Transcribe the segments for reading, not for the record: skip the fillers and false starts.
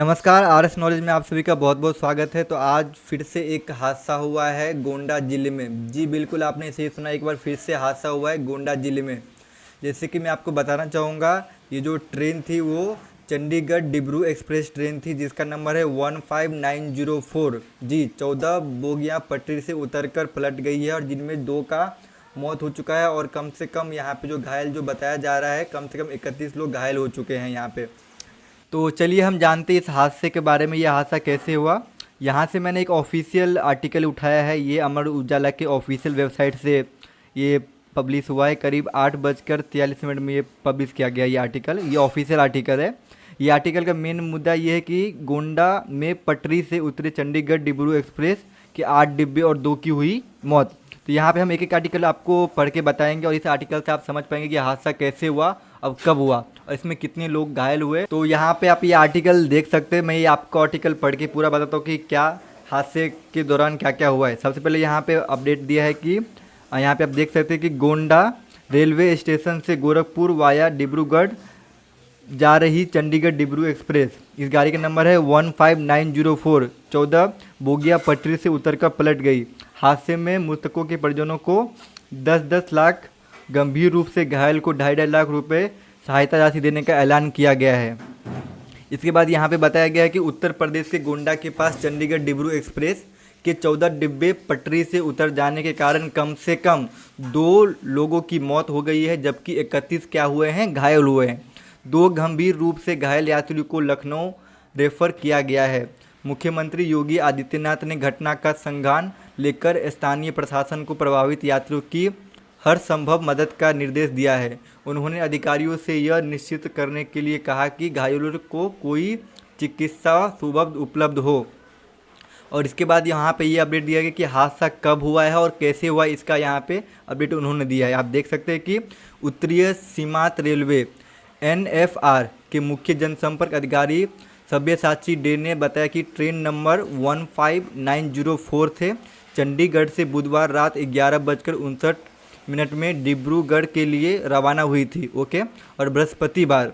नमस्कार, RS knowledge में आप सभी का बहुत बहुत स्वागत है। तो आज फिर से एक हादसा हुआ है गोंडा ज़िले में। जी बिल्कुल, आपने सही सुना, एक बार फिर से हादसा हुआ है गोंडा ज़िले में। जैसे कि मैं आपको बताना चाहूँगा, ये जो ट्रेन थी वो चंडीगढ़ डिब्रू एक्सप्रेस ट्रेन थी, जिसका नंबर है 15904। जी 14 बोगियाँ पटरी से उतरकर पलट गई है और जिनमें 2 का मौत हो चुका है और कम से कम यहाँ पे जो घायल जो बताया जा रहा है, कम से कम 31 लोग घायल हो चुके हैं यहाँ पे। तो चलिए हम जानते हैं इस हादसे के बारे में, ये हादसा कैसे हुआ। यहाँ से मैंने एक ऑफिशियल आर्टिकल उठाया है, ये अमर उजाला के ऑफिशियल वेबसाइट से ये पब्लिश हुआ है। करीब 8:43 में ये पब्लिश किया गया ये आर्टिकल, ये ऑफिशियल आर्टिकल है। ये आर्टिकल का मेन मुद्दा ये है कि गोंडा में पटरी से उतरे चंडीगढ़ डिब्रू एक्सप्रेस के 8 डिब्बे और 2 की हुई मौत। तो यहाँ पे हम एक एक आर्टिकल आपको पढ़ के बताएंगे और इस आर्टिकल से आप समझ पाएंगे कि हादसा कैसे हुआ, अब कब हुआ और इसमें कितने लोग घायल हुए। तो यहाँ पे आप ये आर्टिकल देख सकते हैं। मैं ये आपको आर्टिकल पढ़ के पूरा बताता हूँ कि क्या हादसे के दौरान क्या क्या हुआ है। सबसे पहले यहाँ पे अपडेट दिया है कि यहाँ पे आप देख सकते हैं कि गोंडा रेलवे स्टेशन से गोरखपुर वाया डिब्रूगढ़ जा रही चंडीगढ़ डिब्रू एक्सप्रेस, इस गाड़ी का नंबर है 15904, 14 बोगिया पटरी से उतरकर पलट गई। हादसे में मृतकों के परिजनों को 10-10 लाख, गंभीर रूप से घायल को 2.5 लाख रुपए सहायता राशि देने का ऐलान किया गया है। इसके बाद यहाँ पे बताया गया है कि उत्तर प्रदेश के गोंडा के पास चंडीगढ़ डिब्रू एक्सप्रेस के 14 डिब्बे पटरी से उतर जाने के कारण कम से कम 2 लोगों की मौत हो गई है, जबकि 31 क्या हुए हैं, घायल हुए हैं। 2 गंभीर रूप से घायल यात्रियों को लखनऊ रेफर किया गया है। मुख्यमंत्री योगी आदित्यनाथ ने घटना का संज्ञान लेकर स्थानीय प्रशासन को प्रभावित यात्रियों की हर संभव मदद का निर्देश दिया है। उन्होंने अधिकारियों से यह निश्चित करने के लिए कहा कि घायलों को कोई चिकित्सा सुविधा उपलब्ध हो। और इसके बाद यहाँ पे ये अपडेट दिया गया कि हादसा कब हुआ है और कैसे हुआ, इसका यहाँ पे अपडेट उन्होंने दिया है। आप देख सकते हैं कि उत्तरीय सीमांत रेलवे NFR के मुख्य जनसंपर्क अधिकारी सब्यसाची डे ने बताया कि ट्रेन नंबर 15904 थे चंडीगढ़ से बुधवार रात 11:59 में डिब्रूगढ़ के लिए रवाना हुई थी। ओके, और बृहस्पतिवार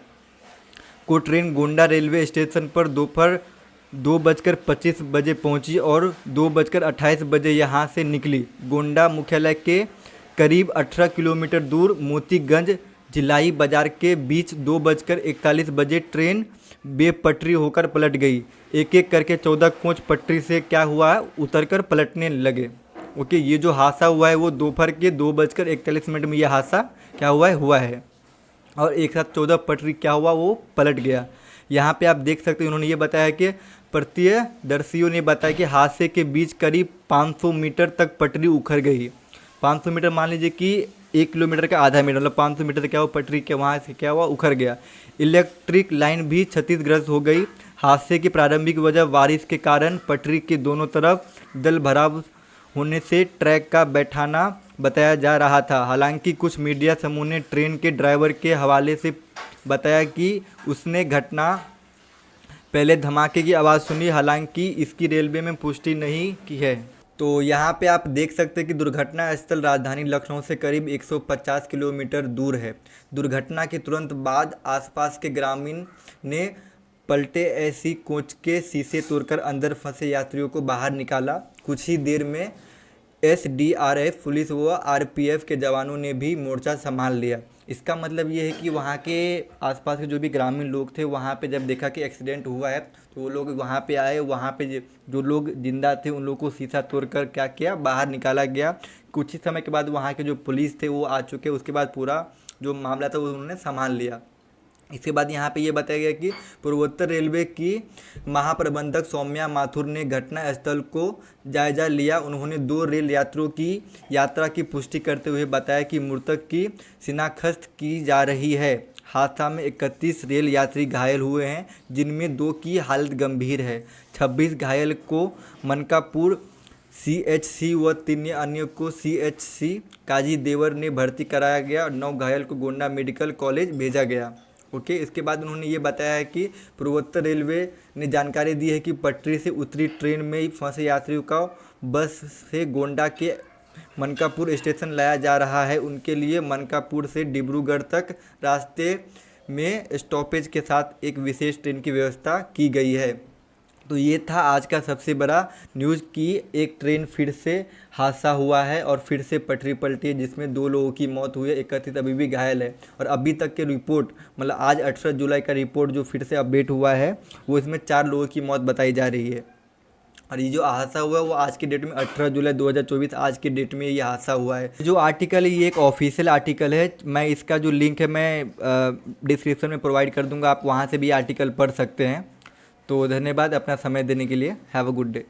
को ट्रेन गोंडा रेलवे स्टेशन पर दोपहर 2:25 पहुंची और 2:28 यहाँ से निकली। गोंडा मुख्यालय के करीब 18 किलोमीटर दूर मोतीगंज जिलाई बाजार के बीच 2:41 ट्रेन बेपटरी होकर पलट गई। एक एक करके 14 कोच पटरी से क्या हुआ, उतरकर पलटने लगे। ओके, ये जो हादसा हुआ है वो दोपहर के 2:41 में ये हादसा क्या हुआ है और एक साथ 14 पटरी क्या हुआ, वो पलट गया। यहाँ पे आप देख सकते हैं उन्होंने ये बताया कि प्रत्यक्षदर्शियों ने बताया कि हादसे के बीच करीब 500 मीटर तक पटरी उखड़ गई। 500 मीटर मान लीजिए कि 1 किलोमीटर का आधा मीटर, मतलब 500 मीटर से क्या हुआ, पटरी के वहाँ से क्या हुआ, उखड़ गया। इलेक्ट्रिक लाइन भी क्षतिग्रस्त हो गई। हादसे की प्रारंभिक वजह बारिश के कारण पटरी के दोनों तरफ जल भराव होने से ट्रैक का बैठाना बताया जा रहा था। हालांकि कुछ मीडिया समूह ने ट्रेन के ड्राइवर के हवाले से बताया कि उसने घटना पहले धमाके की आवाज़ सुनी, हालांकि इसकी रेलवे में पुष्टि नहीं की है। तो यहाँ पे आप देख सकते हैं कि दुर्घटना स्थल राजधानी लखनऊ से करीब 150 किलोमीटर दूर है। दुर्घटना के तुरंत बाद आसपास के ग्रामीण ने पलटे ऐसी कोच के शीशे तोड़कर अंदर फंसे यात्रियों को बाहर निकाला। कुछ ही देर में SDRF पुलिस व RPF के जवानों ने भी मोर्चा संभाल लिया। इसका मतलब ये है कि वहाँ के आसपास के जो भी ग्रामीण लोग थे, वहाँ पे जब देखा कि एक्सीडेंट हुआ है तो वो लोग वहाँ पे आए। वहाँ पे जो लोग जिंदा थे उन लोगों को शीशा तोड़कर क्या किया, बाहर निकाला गया। कुछ ही समय के बाद वहाँ के जो पुलिस थे वो आ चुके, उसके बाद पूरा जो मामला था वो उन्होंने संभाल लिया। इसके बाद यहाँ पे ये बताया गया कि पूर्वोत्तर रेलवे की महाप्रबंधक सौम्या माथुर ने घटना स्थल को जायजा लिया। उन्होंने 2 रेल यात्रियों की यात्रा की पुष्टि करते हुए बताया कि मृतक की शिनाख्त की जा रही है। हादसा में 31 रेल यात्री घायल हुए हैं, जिनमें 2 की हालत गंभीर है। 26 घायल को मनकापुर CHC व 3 अन्य को CHC काजी देवर ने भर्ती कराया गया और 9 घायल को गोंडा मेडिकल कॉलेज भेजा गया। ओके, इसके बाद उन्होंने ये बताया है कि पूर्वोत्तर रेलवे ने जानकारी दी है कि पटरी से उतरी ट्रेन में फंसे यात्रियों का बस से गोंडा के मनकापुर स्टेशन लाया जा रहा है। उनके लिए मनकापुर से डिब्रूगढ़ तक रास्ते में स्टॉपेज के साथ एक विशेष ट्रेन की व्यवस्था की गई है। तो ये था आज का सबसे बड़ा न्यूज़ कि एक ट्रेन फिर से हादसा हुआ है और फिर से पटरी पलटी है, जिसमें 2 लोगों की मौत हुई है, 31 अभी भी घायल है। और अभी तक के रिपोर्ट मतलब आज 18 जुलाई का रिपोर्ट जो फिर से अपडेट हुआ है, वो इसमें 4 लोगों की मौत बताई जा रही है। और ये जो हादसा हुआ है वो आज की डेट में 18 जुलाई 2024 आज की डेट में ये हादसा हुआ है। जो आर्टिकल है ये एक ऑफिशियल आर्टिकल है, मैं इसका जो लिंक है मैं डिस्क्रिप्शन में प्रोवाइड कर दूंगा, आप वहाँ से भी आर्टिकल पढ़ सकते हैं। तो धन्यवाद अपना समय देने के लिए। Have a good day.